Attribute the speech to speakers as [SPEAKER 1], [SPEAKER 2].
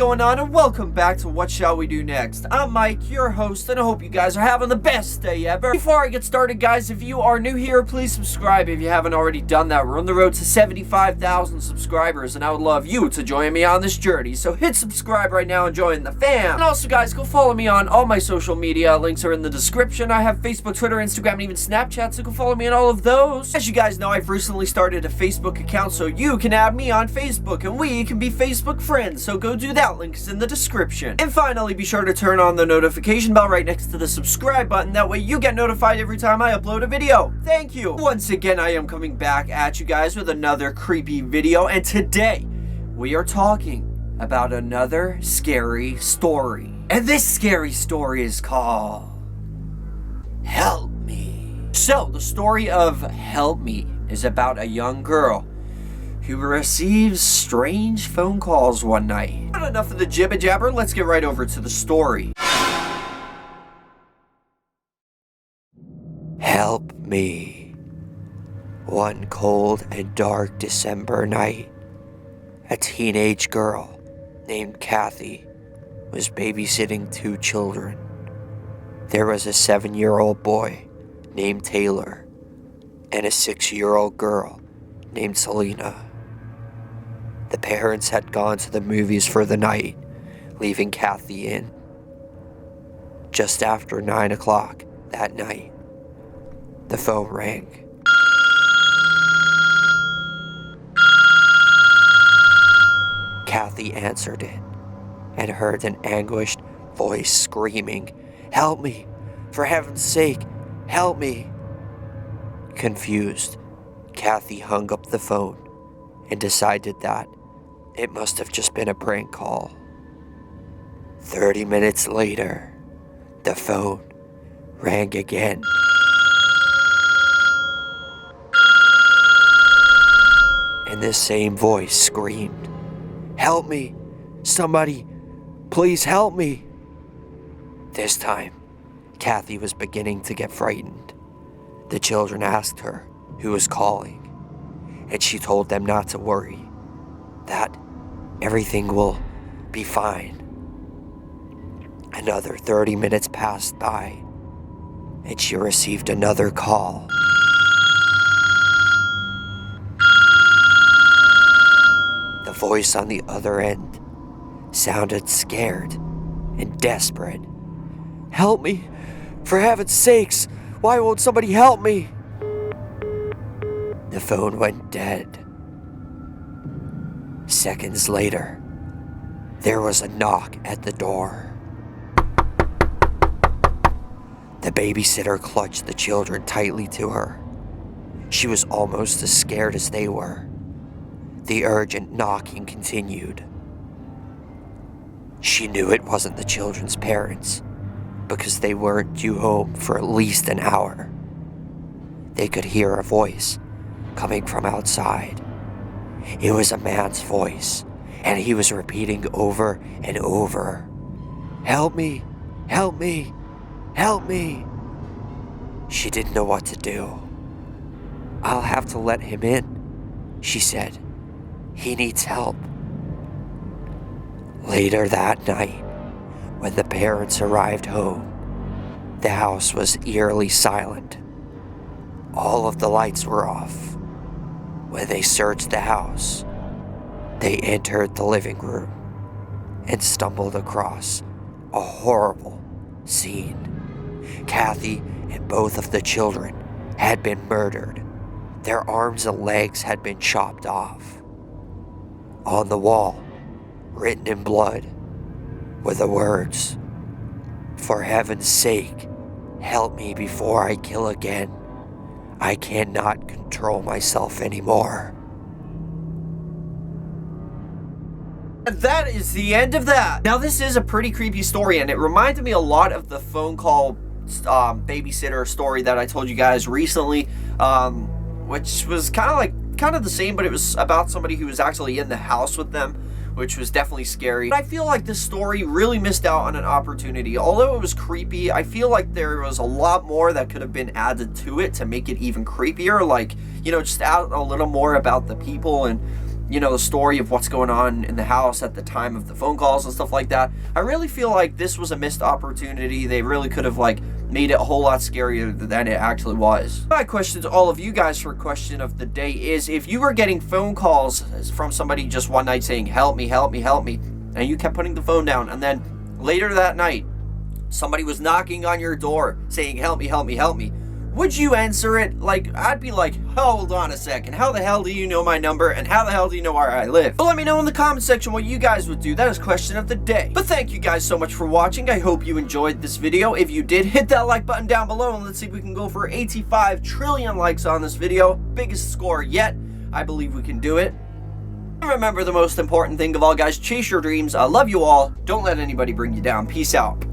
[SPEAKER 1] going on, and welcome back to What Shall We Do Next. I'm Mike, your host, and I hope you guys are having the best day ever. Before I get started, guys, if you are new here, please subscribe if you haven't already done that. We're on the road to 75,000 subscribers, and I would love you to join me on this journey. So hit subscribe right now and join the fam. And also, guys, go follow me on all my social media. Links are in the description. I have Facebook, Twitter, Instagram, and even Snapchat, so go follow me on all of those. As you guys know, I've recently started a Facebook account, so you can add me on Facebook, and we can be Facebook friends. So go do that, links in the description. And finally, be sure to turn on the notification bell right next to the subscribe button. That way you get notified every time I upload a video. Thank you. Once again, I am coming back at you guys with another creepy video, and today we are talking about another scary story. And this scary story is called Help Me. So, the story of Help Me is about a young girl who receives strange phone calls one night. Not enough of the jibber jabber, let's get right over to the story. Help me. One cold and dark December night, a teenage girl named Kathy was babysitting two children. There was a 7-year-old boy named Taylor and a 6-year-old girl named Selena. The parents had gone to the movies for the night, leaving Kathy in. Just after 9 o'clock that night, the phone rang. Kathy answered it and heard an anguished voice screaming, "Help me! For heaven's sake, help me!" Confused, Kathy hung up the phone and decided that it must have just been a prank call. 30 minutes later, the phone rang again. And the same voice screamed, "Help me! Somebody, please help me!" This time, Kathy was beginning to get frightened. The children asked her who was calling, and she told them not to worry, that everything will be fine. Another 30 minutes passed by, and she received another call. The voice on the other end sounded scared and desperate. "Help me! For heaven's sakes! Why won't somebody help me?" The phone went dead. Seconds later, there was a knock at the door. The babysitter clutched the children tightly to her. She was almost as scared as they were. The urgent knocking continued. She knew it wasn't the children's parents, because they weren't due home for at least an hour. They could hear a voice coming from outside. It was a man's voice, and he was repeating over and over, "Help me! Help me! Help me!" She didn't know what to do. "I'll have to let him in," she said. "He needs help." Later that night, when the parents arrived home, the house was eerily silent. All of the lights were off. When they searched the house, they entered the living room and stumbled across a horrible scene. Kathy and both of the children had been murdered. Their arms and legs had been chopped off. On the wall, written in blood, were the words, "For heaven's sake, help me before I kill again. I cannot control myself anymore." And that is the end of that. Now, this is a pretty creepy story, and it reminded me a lot of the phone call babysitter story that I told you guys recently, which was kind of the same, but it was about somebody who was actually in the house with them, which was definitely scary. But I feel like this story really missed out on an opportunity. Although it was creepy, I feel like there was a lot more that could have been added to it to make it even creepier. Like, you know, just add a little more about the people and the story of what's going on in the house at the time of the phone calls and stuff like that. I really feel like this was a missed opportunity. They really could have made it a whole lot scarier than it actually was. My question to all of you guys for question of the day is, if you were getting phone calls from somebody just one night saying, help me, help me, help me, and you kept putting the phone down, and then later that night, somebody was knocking on your door saying, help me, help me, help me, would you answer it? I'd be like, hold on a second. How the hell do you know my number? And how the hell do you know where I live? But let me know in the comment section what you guys would do. That is question of the day. But thank you guys so much for watching. I hope you enjoyed this video. If you did, hit that like button down below. And let's see if we can go for 85 trillion likes on this video. Biggest score yet. I believe we can do it. And remember the most important thing of all, guys. Chase your dreams. I love you all. Don't let anybody bring you down. Peace out.